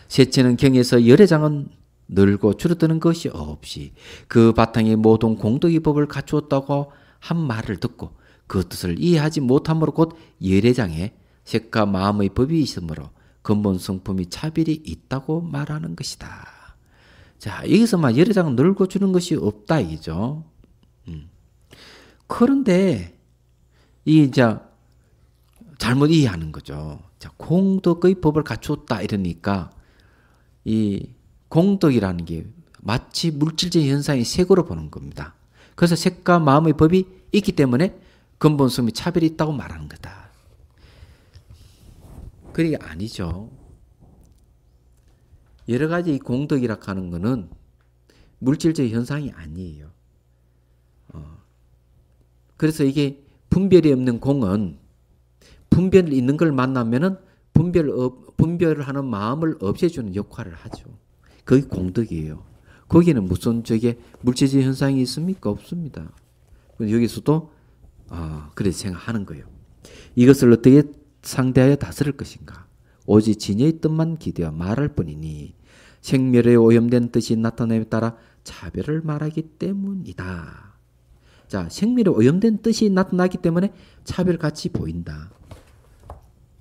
셋째는 경에서 열애장은 늘고 줄어드는 것이 없이 그 바탕에 모든 공덕의 법을 갖추었다고 한 말을 듣고 그 뜻을 이해하지 못함으로 곧 열애장에 색과 마음의 법이 있으므로 근본 성품이 차별이 있다고 말하는 것이다. 자, 여기서 막 열애장은 늘고 주는 것이 없다 이죠. 그런데 이제 잘못 이해하는 거죠. 자, 공덕의 법을 갖추었다 이러니까 이 공덕이라는 게 마치 물질적인 현상의 색으로 보는 겁니다. 그래서 색과 마음의 법이 있기 때문에 근본 성품이 차별이 있다고 말하는 거다. 그게 아니죠. 여러 가지 공덕이라 하는 것은 물질적 현상이 아니에요. 그래서 이게 분별이 없는 공은 분별 있는 걸 만나면은 분별을 하는 마음을 없애주는 역할을 하죠. 그게 공덕이에요. 거기는 무슨 물질적 현상이 있습니까? 없습니다. 여기서도 그래서 생각하는 거예요. 이것을 어떻게 상대하여 다스릴 것인가? 오직 진여의 뜻만 기대어 말할 뿐이니 생멸에 오염된 뜻이 나타남에 따라 차별을 말하기 때문이다. 자, 생멸에 오염된 뜻이 나타나기 때문에 차별같이 보인다.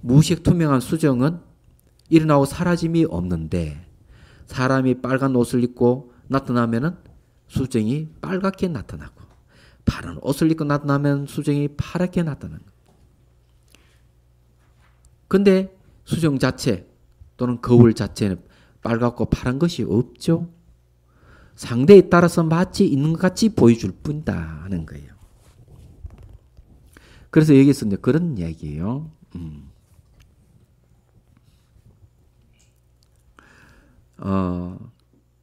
무색 투명한 수정은 일어나고 사라짐이 없는데 사람이 빨간 옷을 입고 나타나면은 수정이 빨갛게 나타나고 파란 옷을 입고 나타나면 수정이 파랗게 나타나는 거예요. 근데 수정 자체 또는 거울 자체는 빨갛고 파란 것이 없죠. 상대에 따라서 마치 있는 것 같이 보여줄 뿐이다 하는 거예요. 그래서 여기서 이제 그런 얘기예요.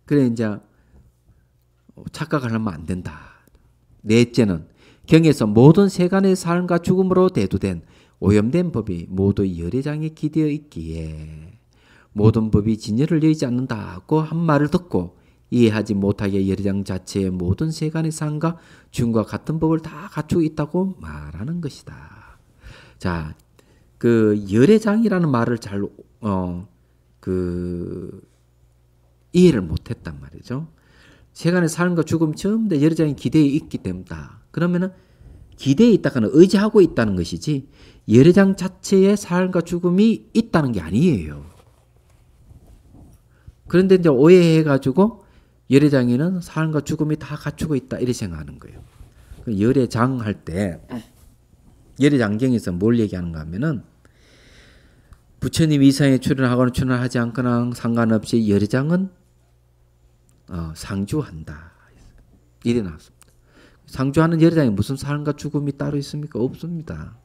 그래 이제 착각을 하면 안 된다. 넷째는 경에서 모든 세간의 삶과 죽음으로 대두된 오염된 법이 모두 열애장에 기대어 있기에 모든 법이 진여를 여의지 않는다고 한 말을 듣고 이해하지 못하게 열애장 자체의 모든 세간의 삶과 죽음과 같은 법을 다 갖추고 있다고 말하는 것이다. 자, 그 열애장이라는 말을 잘 이해를 못했단 말이죠. 세간의 삶과 죽음 전부 다 열애장에 기대에 있기 때문이다. 그러면은 기대에 있다가는 의지하고 있다는 것이지 열애장 자체의 삶과 죽음이 있다는 게 아니에요. 그런데 이제 오해해가지고 열애장에는 삶과 죽음이 다 갖추고 있다 이렇게 생각하는 거예요. 열애장 할 때 열애장경에서 뭘 얘기하는가 하면은 부처님 이상에 출연하거나 출연하지 않거나 상관없이 열애장은 상주한다. 이래 나왔습니다. 상주하는 열애장에 무슨 삶과 죽음이 따로 있습니까? 없습니다.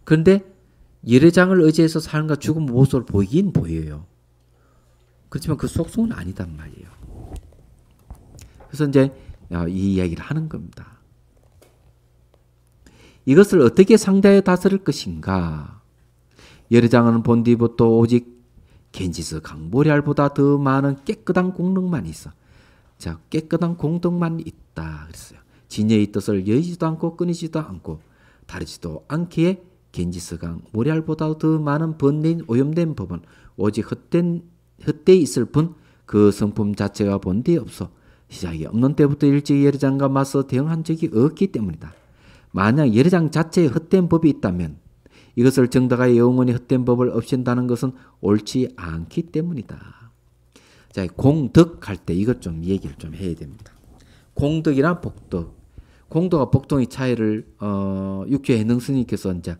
그런데 열애장을 의지해서 삶과 죽음 모습을 보이긴 보여요. 그렇지만 그 속성은 아니단 말이에요. 그래서 이제 이 이야기를 하는 겁니다. 이것을 어떻게 상대하여 다스릴 것인가? 열애장은 본디부터 오직 겐지스 강보리알보다 더 많은 깨끗한 공덕만 있어. 자, 깨끗한 공덕만 있다 그랬어요. 진여의 뜻을 여의지도 않고 끊이지도 않고 다르지도 않기에 겐지스강 모리알보다 더 많은 번뇌인 오염된 법은 오직 헛되이 있을 뿐 그 성품 자체가 본디 없어 시작이 없는 때부터 일찍 열애장과 맞서 대응한 적이 없기 때문이다. 만약 열애장 자체에 헛된 법이 있다면 이것을 정당하여 영원히 헛된 법을 없앤다는 것은 옳지 않기 때문이다. 자, 공덕 할 때 이것 좀 얘기를 좀 해야 됩니다. 공덕이나 복덕. 공덕과 복덕의 차이를 육교 해능 스님께서 이제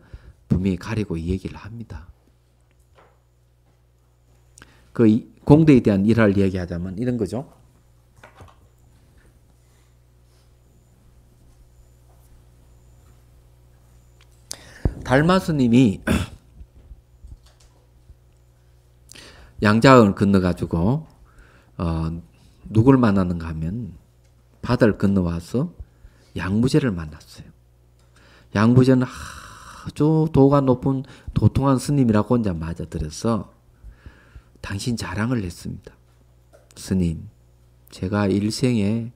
분명히 가리고 이 얘기를 합니다. 그 공덕에 대한 일화를 얘기하자면 이런 거죠. 달마 스님이 양자강을 건너가지고 누굴 만나는가 하면 바다를 건너와서 양무제를 만났어요. 양무제는 아주 도가 높은 도통한 스님이라고 혼자 맞아들여서 당신 자랑을 했습니다. 스님, 제가 일생에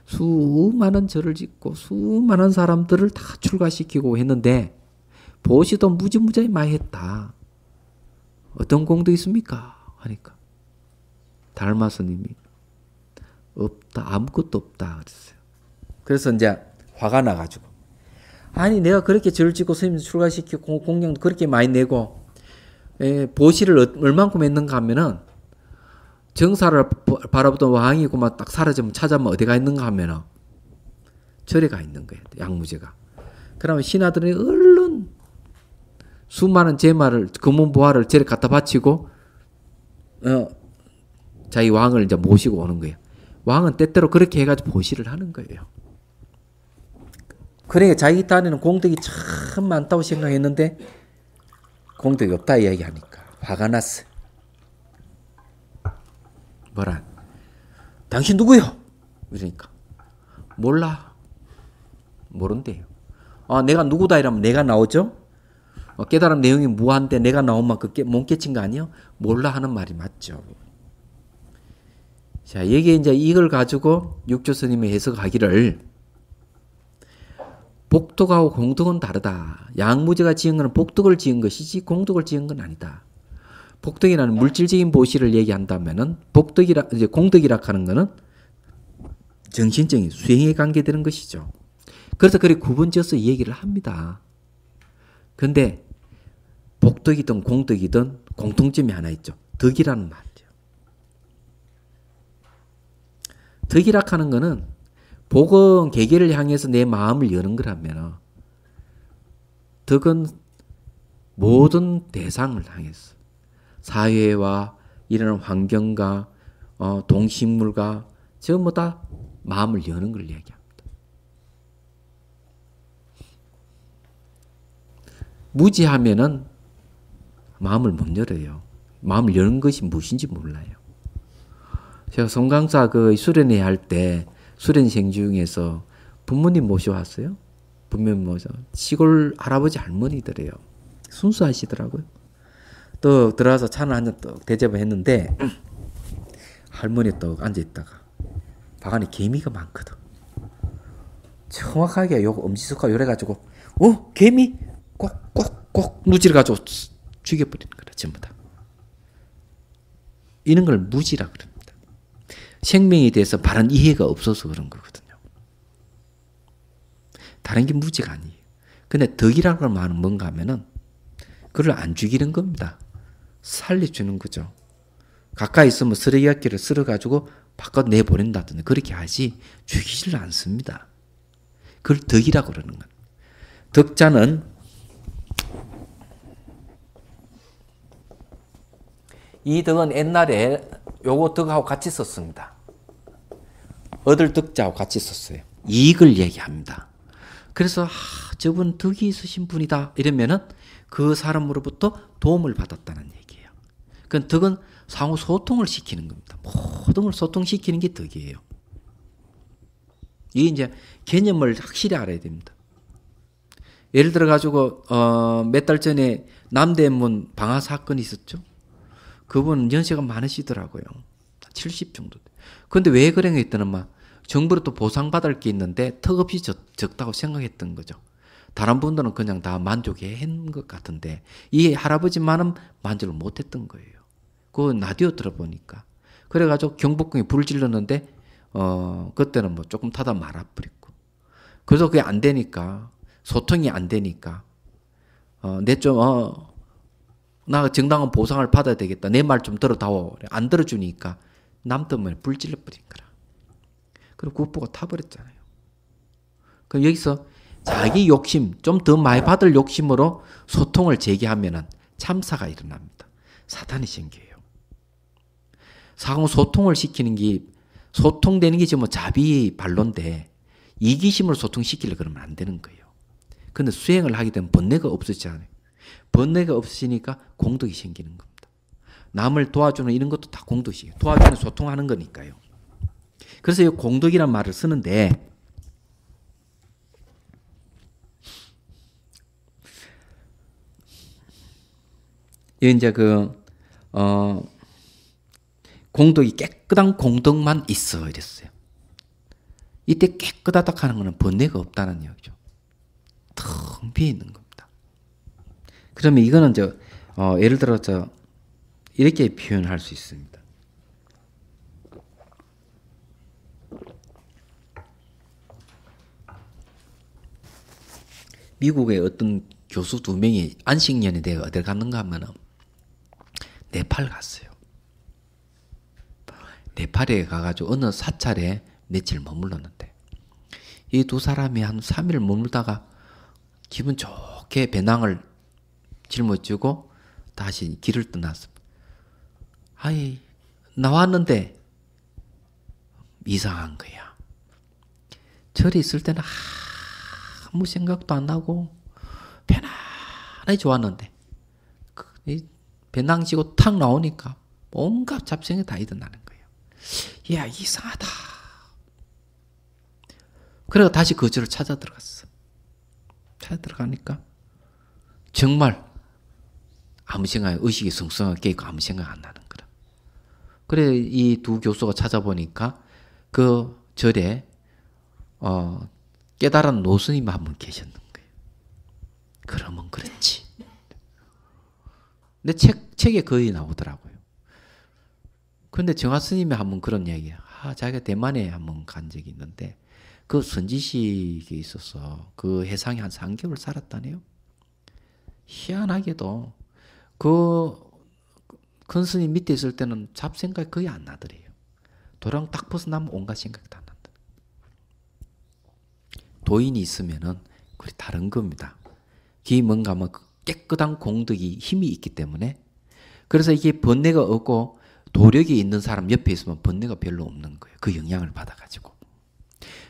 수많은 절을 짓고 수많은 사람들을 다 출가시키고 했는데 보시도 무지무지하게 많이 했다. 어떤 공덕이 있습니까? 하니까 달마 스님이 없다. 아무것도 없다. 그랬어요. 그래서 이제 화가 나가지고 아니 내가 그렇게 절을 짓고 스님 출가시키고 공양도 그렇게 많이 내고 보시를 얼만큼 했는가 하면은 정사를 바라보던 왕이고 막 딱 사라지면 찾아보면 어디가 있는가 하면은 절에 가 있는 거예요. 양무제가. 그러면 신하들이 얼른 수많은 제마를 금은보화를 절에 갖다 바치고 자기 왕을 이제 모시고 오는 거예요. 왕은 때때로 그렇게 해가지고 보시를 하는 거예요. 그러니까 자기 딴에는 공덕이 참 많다고 생각했는데 공덕이 없다 이야기하니까 화가 났어요. 뭐라? 당신 누구요? 이러니까 몰라. 모른대요. 내가 누구다 이러면 내가 나오죠? 깨달음 내용이 무한데 내가 나오면 그 못 깨친 거 아니에요? 몰라 하는 말이 맞죠. 자, 여기에 이제 이걸 가지고 육조 스님의 해석하기를 복덕하고 공덕은 다르다. 양무제가 지은 것은 복덕을 지은 것이지 공덕을 지은 건 아니다. 복덕이라는 물질적인 보시를 얘기한다면은 이제 공덕이라 하는 것은 정신적인 수행에 관계되는 것이죠. 그래서 그렇게 구분지어서 얘기를 합니다. 근데 복덕이든 공덕이든 공통점이 하나 있죠. 덕이라는 말이죠. 덕이라 하는 것은 복은 계계를 향해서 내 마음을 여는 거라면 덕은 모든 대상을 향해서 사회와 이런 환경과 동식물과 전부 다 마음을 여는 걸 얘기합니다. 무지하면은 마음을 못 열어요. 마음을 여는 것이 무엇인지 몰라요. 제가 송강사 수련회 할 때 수련생 중에서 부모님 모셔왔어요. 부모님 모셔 시골 할아버지 할머니들이에요. 순수하시더라고요. 또 들어와서 차를 한 잔 떡 대접을 했는데 할머니 떡 앉아있다가 방 안에 개미가 많거든. 정확하게 요거 엄지손가락 요래가지고 개미 꼭꼭꼭 무지를 가지고 죽여버리는 거라 전부 다. 이런 걸 무지라 그럽니다. 생명에 대해서 바른 이해가 없어서 그런 거거든요. 다른 게 무지가 아니에요. 근데 덕이라고 하는 말은 뭔가 하면은 그걸 안 죽이는 겁니다. 살려주는 거죠. 가까이 있으면 쓰레기악기를 쓸어가지고 바깥 내보낸다든지 그렇게 하지 죽이지를 않습니다. 그걸 덕이라고 그러는 거예요. 덕자는 이 덕은 옛날에 요거 덕하고 같이 썼습니다. 얻을 덕자하고 같이 썼어요. 이익을 얘기합니다. 그래서 저분 덕이 있으신 분이다 이러면은 그 사람으로부터 도움을 받았다는 얘기예요. 그 덕은 상호 소통을 시키는 겁니다. 모든 걸 소통시키는 게 덕이에요. 이 이제 개념을 확실히 알아야 됩니다. 예를 들어 가지고 몇 달 전에 남대문 방화 사건이 있었죠. 그분 연세가 많으시더라고요. 70 정도. 근데 왜 그런 게 있다는 말 정부로부터 보상받을 게 있는데 턱없이 적다고 생각했던 거죠. 다른 분들은 그냥 다 만족해 한 것 같은데 이 할아버지만은 만족을 못했던 거예요. 그 라디오 들어보니까. 그래가지고 경복궁에 불을 질렀는데 그때는 뭐 조금 타다 말아버리고. 그래서 그게 안 되니까 소통이 안 되니까 나 정당한 보상을 받아야 되겠다. 내 말 좀 들어다오. 안 들어주니까 남 때문에 불 질러버린 거라. 그리고 국보가 타버렸잖아요. 그럼 여기서 자기 욕심, 좀 더 많이 받을 욕심으로 소통을 제기하면은 참사가 일어납니다. 사탄이 생겨요. 상호 소통을 시키는 게, 소통되는 게 지금 자비 반론데, 이기심으로 소통시키려고 그러면 안 되는 거예요. 근데 수행을 하게 되면 번뇌가 없어지잖아요. 번뇌가 없으니까 공덕이 생기는 겁니다. 남을 도와주는 이런 것도 다 공덕이에요. 도와주는 소통하는 거니까요. 그래서 이 공덕이란 말을 쓰는데 이제 공덕이 깨끗한 공덕만 있어 이랬어요. 이때 깨끗하다 하는 것은 번뇌가 없다는 얘기죠. 텅 비어 있는 겁니다. 그러면 이거는 예를 들어 이렇게 표현할 수 있습니다. 미국의 어떤 교수 2명이 안식년에 대해 어딜 갔는가 하면은 네팔 갔어요. 네팔에 가가지고 어느 사찰에 며칠 머물렀는데 이 두 사람이 한 3일 머물다가 기분 좋게 배낭을 짊어지고 다시 길을 떠났습니다. 아이, 나왔는데 이상한 거야. 절에 있을 때는 아무 생각도 안 나고 편안하게 좋았는데 배낭 지고 탁 나오니까 온갖 잡생이 다 일어나는 거예요. 야, 이상하다. 그래서 다시 그 절을 찾아 들어갔어. 찾아 들어가니까 정말 아무 생각, 의식이 성성하게 깨있고 아무 생각 안 나는 거라. 그래 이 두 교수가 찾아보니까 그 절에 깨달은 노스님 한 분 계셨는 거예요. 그러면 그렇지. 내 책에 거의 나오더라고요. 그런데 정화 스님이 한 번 그런 이야기예요. 자기가 대만에 한 번 간 적이 있는데 그 선지식이 있어서 그 해상에 한 3개월 살았다네요. 희한하게도 그 큰 스님 밑에 있을 때는 잡생각이 거의 안 나더래요. 도랑 딱 벗어나면 온갖 생각이 다 난다. 도인이 있으면은 그게 다른 겁니다. 그게 뭔가 하면 깨끗한 공덕이 힘이 있기 때문에 그래서 이게 번뇌가 없고 도력이 있는 사람 옆에 있으면 번뇌가 별로 없는 거예요. 그 영향을 받아가지고.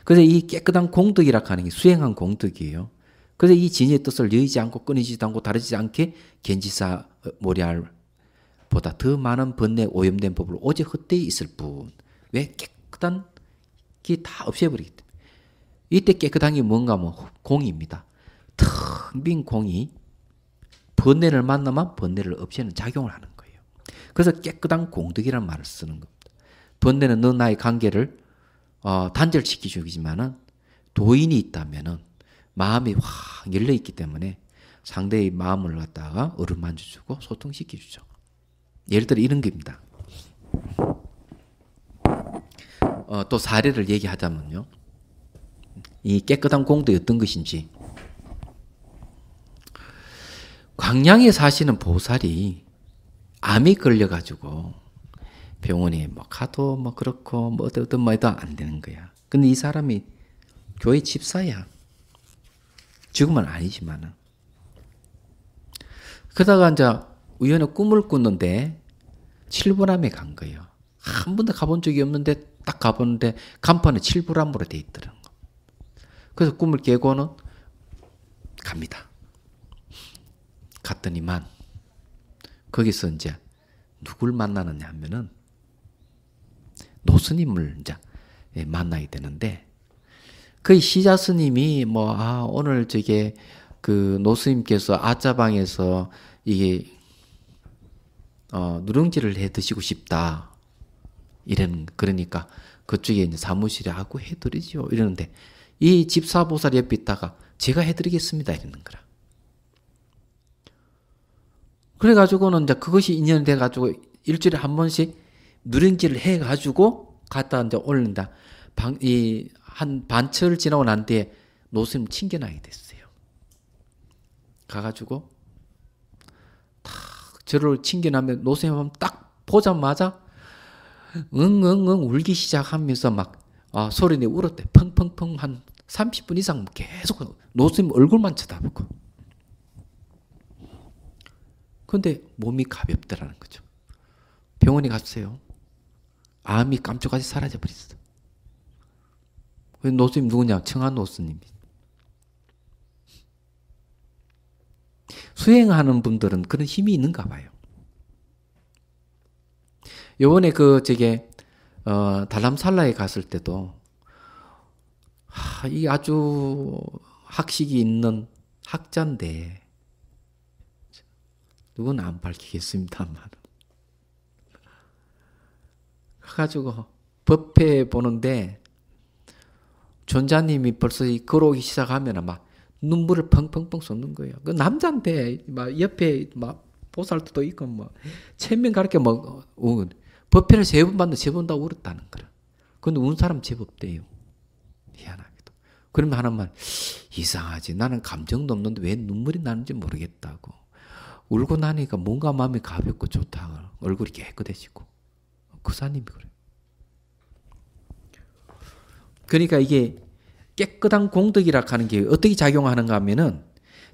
그래서 이 깨끗한 공덕이라 하는 게 수행한 공덕이에요. 그래서 이 진의 뜻을 여의지 않고 끊이지도 않고 다르지 않게 견지사 모리알보다 더 많은 번뇌 오염된 법을 오직 헛되이 있을 뿐. 왜? 깨끗한 게 다 없애버리기 때문에. 이때 깨끗한 게 뭔가 하면 공입니다. 텅 빈 공이 번뇌를 만나면 번뇌를 없애는 작용을 하는 거예요. 그래서 깨끗한 공덕이라는 말을 쓰는 겁니다. 번뇌는 너 나의 관계를 단절시키주기지만은 도인이 있다면은 마음이 확 열려 있기 때문에 상대의 마음을 갖다가 어루만져주고 소통시켜주죠. 예를 들어 이런 겁니다. 또 사례를 얘기하자면요. 이 깨끗한 공덕이 어떤 것인지. 광양에 사시는 보살이 암이 걸려가지고 병원에 뭐 가도 뭐 그렇고 뭐 어떤 말도 안 되는 거야. 근데 이 사람이 교회 집사야. 지금은 아니지만은. 그러다가 이제 우연히 꿈을 꿨는데 칠불암에 간 거예요. 한 번도 가본 적이 없는데 딱 가보는데 간판에 칠불암으로 돼 있더라는 거. 그래서 꿈을 깨고는 갑니다. 갔더니만 거기서 이제 누굴 만나느냐 하면은 노스님을 이제 만나야 되는데 그 시자 스님이 오늘 저게 그 노스님께서 아짜방에서 이게 누룽지를 해 드시고 싶다 그러니까 그쪽에 이제 사무실에 하고 해드리죠 이러는데 이 집사보살 옆에 있다가 제가 해드리겠습니다 이러는 거라. 그래가지고는 이제 그것이 인연이 돼가지고 일주일에 한 번씩 누룽지를 해가지고 갖다 이제 올린다. 한 반철 지나고 난 뒤에 노스님 챙겨나게 됐어요. 가가지고 탁 저를 챙겨나면 노스님 딱 보자마자 응응응 울기 시작하면서 막 소리내 울었대. 펑펑펑 한 30분 이상 계속 노스님 얼굴만 쳐다보고. 근데 몸이 가볍더라는 거죠. 병원에 갔어요. 암이 깜짝같이 사라져버렸어. 노스님 누구냐? 청한 노스님. 수행하는 분들은 그런 힘이 있는가 봐요. 요번에 달람살라에 갔을 때도 이 아주 학식이 있는 학자인데 누구는 안 밝히겠습니다만 가가지고 법회 보는데 존자님이 벌써 걸어오기 시작하면 막 눈물을 펑펑펑 쏟는 거예요. 그 남자인데 막 옆에 막 보살도 있고 뭐 천명 가르쳐 막 법회를 3번 받는데 3번 다 울었다는 거라. 근데 운 사람 제법 돼요. 희한하게도. 그러면 하나만 이상하지. 나는 감정도 없는데 왜 눈물이 나는지 모르겠다고. 울고 나니까 뭔가 마음이 가볍고 좋다. 얼굴이 깨끗해지고. 구사님이 그래요. 그러니까 이게 깨끗한 공덕이라 하는 게 어떻게 작용하는가 하면은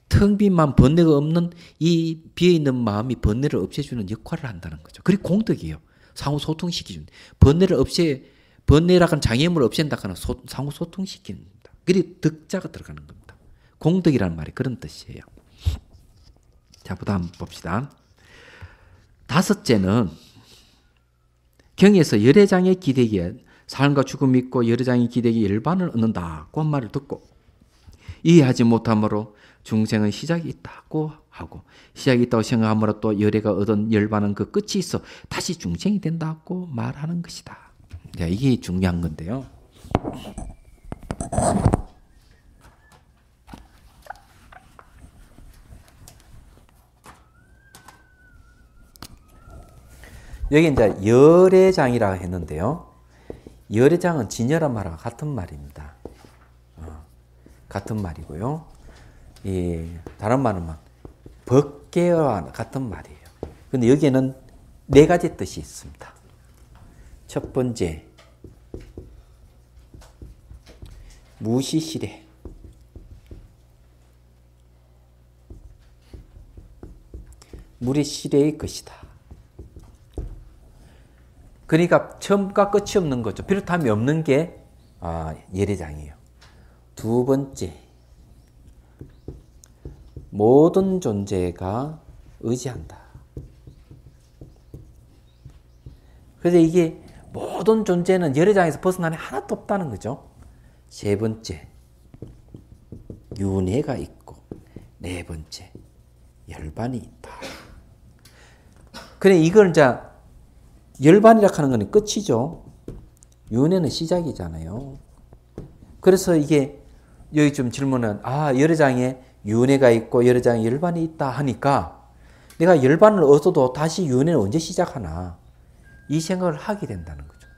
텅 빈 마음, 번뇌가 없는 이 비어있는 마음이 번뇌를 없애주는 역할을 한다는 거죠. 그게 공덕이에요. 상호 소통시키는. 번뇌라 하는 장애물을 없앤다 하는 상호 소통시키는 겁니다. 그게 덕자가 들어가는 겁니다. 공덕이라는 말이 그런 뜻이에요. 자, 다음 봅시다. 다섯째는 경에서 열애장의 기대기에 삶과 죽음이 있고 열애장의 기대기에 열반을 얻는다. 그 말을 듣고 이해하지 못함으로 중생은 시작이 있다고 하고 시작이 있다고 생각함으로 또 열애가 얻은 열반은 그 끝이 있어 다시 중생이 된다고 말하는 것이다. 자, 이게 중요한 건데요. 여기 이제 열애장이라고 했는데요. 열애장은 진열한 말과 같은 말입니다. 같은 말이고요. 다른 말은 법계와 같은 말이에요. 근데 여기에는 네 가지 뜻이 있습니다. 첫 번째, 무시시래. 물이 시래의 것이다. 그러니까 처음과 끝이 없는 거죠. 비롯함이 없는 게 열애장이에요. 두 번째, 모든 존재가 의지한다. 그래서 이게 모든 존재는 열애장에서 벗어나는 하나도 없다는 거죠. 세 번째, 윤회가 있고 네 번째, 열반이 있다. 그래 이걸 이제 열반이라 하는 건 끝이죠. 윤회는 시작이잖아요. 그래서 이게 여기 좀 질문은 열애장에 윤회가 있고 열애장에 열반이 있다 하니까 내가 열반을 얻어도 다시 윤회는 언제 시작하나 이 생각을 하게 된다는 거죠.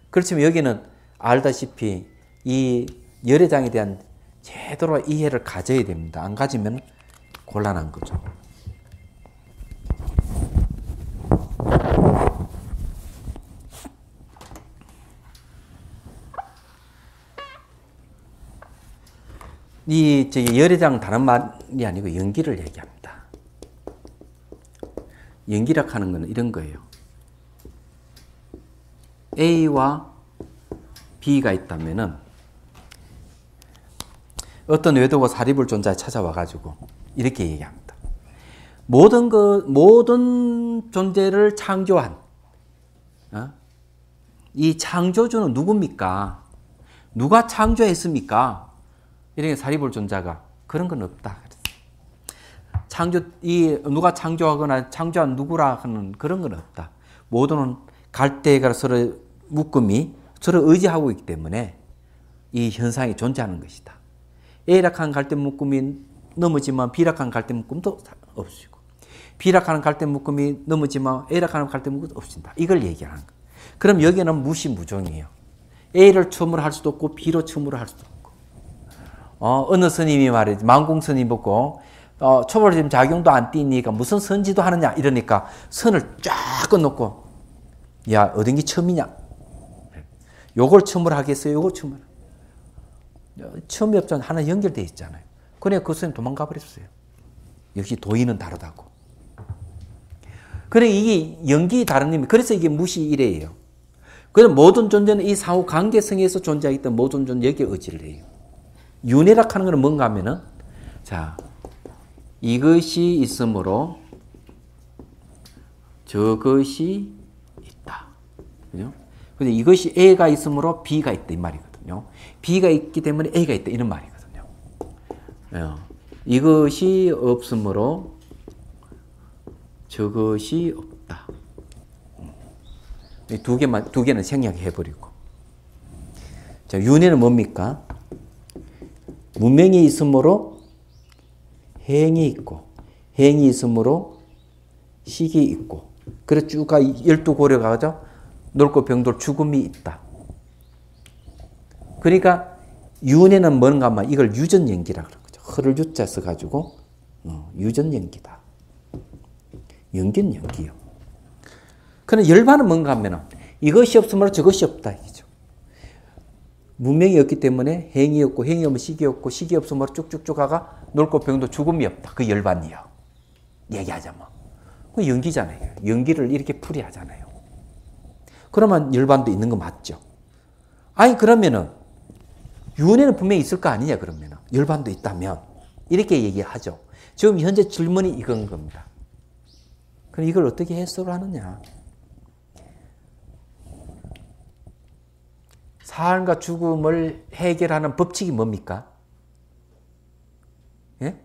그렇지만 여기는 알다시피 이 열애장에 대한 제대로 이해를 가져야 됩니다. 안 가지면 곤란한 거죠. 이 열애장 다른 말이 아니고 연기를 얘기합니다. 연기라 하는 것은 이런 거예요. A와 B가 있다면은 어떤 외도가 사리불 존자에 찾아와가지고 이렇게 얘기합니다. 모든 존재를 창조한 이 창조주는 누굽니까? 누가 창조했습니까? 이렇게 사리불 존자가 그런 건 없다. 누가 창조하거나 창조한 누구라 하는 그런 건 없다. 모두는 갈대가 서로 묶음이 서로 의지하고 있기 때문에 이 현상이 존재하는 것이다. A락한 갈대 묶음이 넘어지만 B락한 갈대 묶음도 없어지고 B락하는 갈대 묶음이 넘어지만 A락하는 갈대 묶음도 없어진다. 이걸 얘기하는 거예요. 그럼 여기는 무시무종이에요. A를 처음으로 할 수도 없고 B로 처음으로 할 수도 없고 어느 스님이 말이지 망공 스님 보고 초벌심 작용도 안 띄니까 무슨 선지도 하느냐 이러니까 선을 쫙 끊어놓고 야 어떤 게 처음이냐 요걸 처음으로 하겠어요 요걸 처음으로 처음이 없잖아요. 하나 연결되어 있잖아요. 그래 그 스님 도망가 버렸어요. 역시 도인은 다르다고. 그래 이게 연기 다른 의미. 그래서 이게 무시이래예요. 그래서 모든 존재는 이 상호 관계성에서 존재하기 때문에 모든 존재 여기에 의지를 해요. 윤회라 하는 것은 뭔가 하면은 자 이것이 있으므로 저것이 있다. 그죠? 근데 이것이 A가 있으므로 B가 있다 이 말이거든요. B가 있기 때문에 A가 있다 이런 말이거든요. 이것이 없으므로 저것이 없다. 두 개는 생략해버리고. 자, 윤회는 뭡니까? 문명이 있으므로 행이 있고, 행이 있으므로 식이 있고, 그래서 쭉 12고려가 가죠. 넓고 병돌 죽음이 있다. 그러니까 윤회는 뭔가 하면 이걸 유전연기라 그러는 거죠. 흐를 유자 써가지고 유전연기다. 연기는 연기요. 그럼 열반은 뭔가 하면은 이것이 없으므로 저것이 없다 이거죠. 문명이 없기 때문에 행이 없고 행이 없으면 식이 없고 식이 없으므로 쭉쭉쭉 가가 놀고 병도 죽음이 없다. 그 열반이요. 얘기하자면. 그 연기잖아요. 연기를 이렇게 풀이하잖아요. 그러면 열반도 있는 거 맞죠? 아니 그러면은 윤회는 분명히 있을 거 아니냐 그러면은 열반도 있다면 이렇게 얘기하죠. 지금 현재 질문이 이건 겁니다. 그럼 이걸 어떻게 해석을 하느냐? 삶과 죽음을 해결하는 법칙이 뭡니까? 예?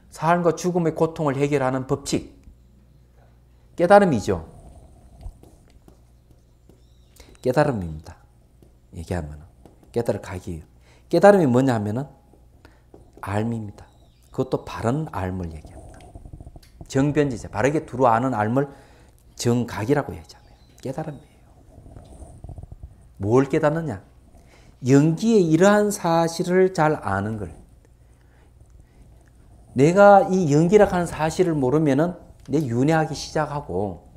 삶과 죽음의 고통을 해결하는 법칙. 깨달음이죠. 깨달음입니다. 얘기하면 깨달을 각이에요. 깨달음이 뭐냐 하면은 알입니다. 그것도 바른 알을 얘기합니다. 정변지자, 바르게 두루 아는 알을 정각이라고 얘기하잖아요. 깨달음이에요. 뭘 깨닫느냐? 연기의 이러한 사실을 잘 아는 걸. 내가 이 연기라 하는 사실을 모르면은 내 윤회하기 시작하고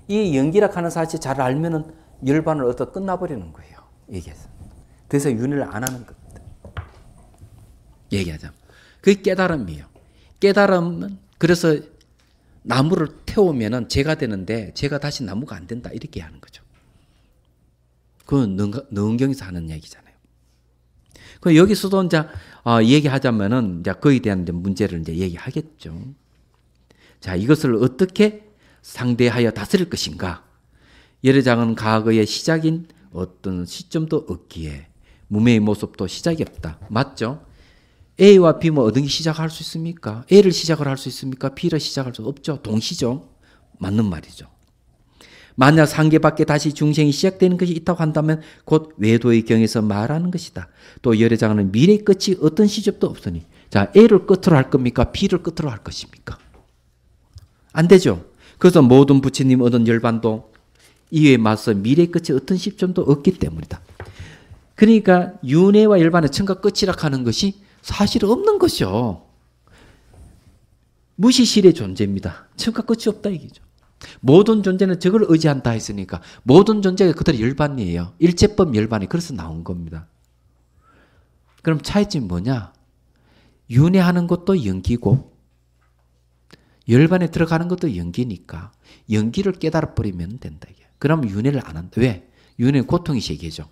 이 연기라 하는 사실 잘 알면은 열반을 얻어 끝나버리는 거예요. 얘기해서. 그래서 윤회를 안 하는 겁니다. 얘기하자면. 그게 깨달음이에요. 깨달음은 그래서 나무를 태우면은 재가 되는데 재가 다시 나무가 안 된다. 이렇게 하는 거죠. 그건 능경에서 하는 얘기잖아요. 그 여기서도 이제 얘기하자면은 이제 거기에 대한 문제를 이제 얘기하겠죠. 자, 이것을 어떻게 상대하여 다스릴 것인가? 열애장은 과거의 시작인 어떤 시점도 없기에 무매의 모습도 시작이 없다. 맞죠? A와 B면 어떻게 시작할 수 있습니까? A를 시작을 할 수 있습니까? B를 시작할 수 없죠. 동시죠. 맞는 말이죠. 만약 상계밖에 다시 중생이 시작되는 것이 있다고 한다면 곧 외도의 경에서 말하는 것이다. 또 열애장은 미래의 끝이 어떤 시점도 없으니 자, A를 끝으로 할 겁니까? B를 끝으로 할 것입니까? 안 되죠. 그래서 모든 부처님 얻은 열반도 이에 맞서 미래의 끝이 어떤 시점도 없기 때문이다. 그러니까 윤회와 열반의 처음과 끝이라 하는 것이 사실 없는 것이죠. 무시실의 존재입니다. 처음과 끝이 없다 이거죠. 모든 존재는 저걸 의지한다 했으니까 모든 존재가 그대로 열반이에요. 일체법 열반이 그래서 나온 겁니다. 그럼 차이점이 뭐냐? 윤회하는 것도 연기고 열반에 들어가는 것도 연기니까 연기를 깨달아버리면 된다. 그러면 윤회를 안 한다. 왜? 윤회는 고통이 세계죠.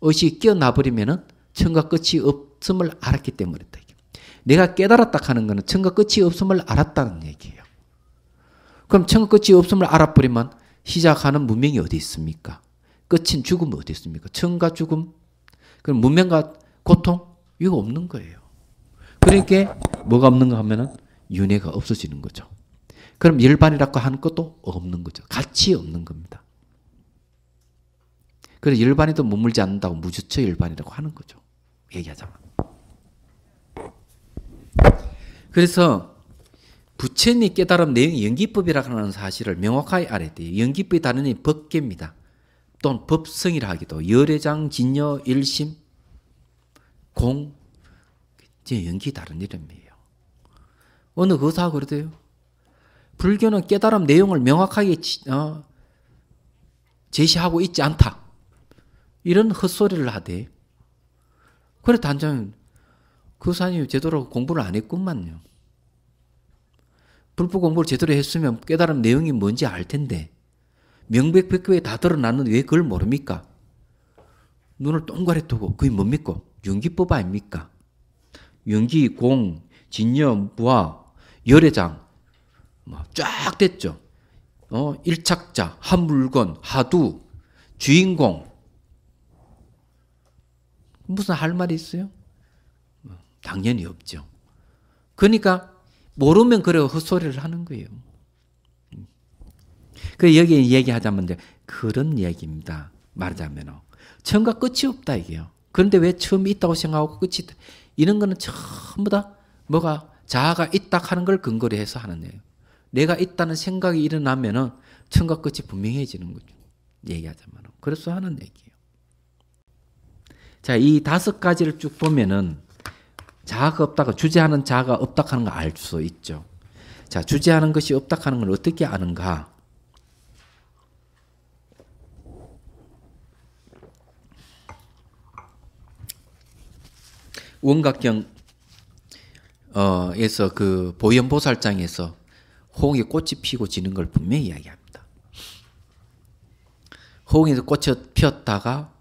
의식이 깨어나버리면 처음과 끝이 없음을 알았기 때문이다. 내가 깨달았다 하는 것은 처음과 끝이 없음을 알았다는 얘기예요. 그럼 처음과 끝이 없음을 알아버리면 시작하는 문명이 어디 있습니까? 끝인 죽음이 어디 있습니까? 처음과 죽음, 그럼 문명과 고통? 이거 없는 거예요. 그러니까 뭐가 없는가 하면은 윤회가 없어지는 거죠. 그럼 열반이라고 하는 것도 없는 거죠. 가치 없는 겁니다. 그래서 열반에도 머물지 않는다고 무주처 열반이라고 하는 거죠. 얘기하자면. 그래서 부처님이 깨달은 내용이 연기법이라고 하는 사실을 명확하게 알아야 돼요. 연기법이 다른 이 법계입니다. 또는 법성이라 하기도 열애장, 진여, 일심, 공, 연기 다른 이름이에요. 어느 거사가 그러대요. 불교는 깨달음 내용을 명확하게 제시하고 있지 않다. 이런 헛소리를 하대. 그래 단장 그 사람이 제대로 공부를 안 했구만요. 불법 공부를 제대로 했으면 깨달음 내용이 뭔지 알 텐데 명백백교에 다 드러났는데 왜 그걸 모릅니까? 눈을 동그랗게 뜨고 그게 뭡니까? 연기법 아닙니까? 연기, 공, 진여, 무아, 열애장 쫙 됐죠. 일착자, 한 물건, 하두, 주인공. 무슨 할 말이 있어요? 당연히 없죠. 그러니까 모르면 그래 헛소리를 하는 거예요. 그 여기 얘기하자면 이제 그런 얘기입니다. 말하자면 처음과 끝이 없다 이게요. 그런데 왜 처음이 있다고 생각하고 끝이 있다? 이런 거는 전부 다 뭐가 자아가 있다 하는 걸 근거로 해서 하는 거예요. 내가 있다는 생각이 일어나면은 처음과 끝이 분명해지는 거죠. 얘기하자면. 그래서 하는 얘기예요. 자, 이 5가지를 쭉 보면은 자아가 없다가 주제하는 자아가 없다 하는 걸 알 수 있죠. 자, 주제하는 것이 없다 하는 걸 어떻게 아는가? 원각경 에서 그 보현보살장에서 호응에 꽃이 피고 지는 걸 분명히 이야기합니다. 호응에서 꽃이 피었다가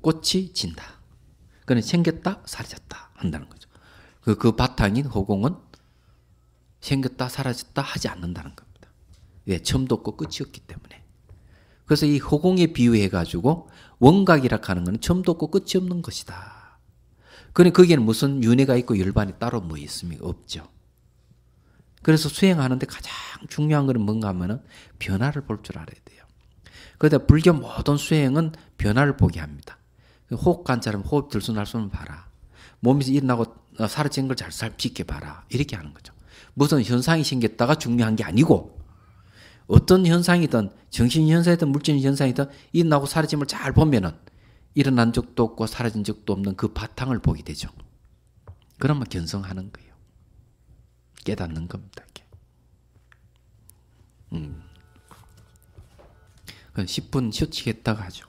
꽃이 진다. 그는 생겼다 사라졌다 한다는 거죠. 그 바탕인 호공은 생겼다 사라졌다 하지 않는다는 겁니다. 왜? 처음도 없고 끝이 없기 때문에. 그래서 이 호공에 비유해 가지고 원각이라 하는 것은 처음도 없고 끝이 없는 것이다. 그러니 거기에는 무슨 윤회가 있고 열반이 따로 뭐 있습니까? 없죠. 그래서 수행하는데 가장 중요한 것은 뭔가 하면은 변화를 볼 줄 알아야 돼요. 그러다 불교 모든 수행은 변화를 보게 합니다. 호흡 관찰하면 호흡 들쑥날쑥을 봐라. 몸에서 일어나고 사라진 걸 잘 지켜봐라. 이렇게 하는 거죠. 무슨 현상이 생겼다가 중요한 게 아니고 어떤 현상이든 정신 현상이든 물질 현상이든 일어나고 사라짐을 잘 보면은 일어난 적도 없고 사라진 적도 없는 그 바탕을 보게 되죠. 그러면 견성하는 거예요. 깨닫는 겁니다. 이게. 10분 쉬었다가 하죠.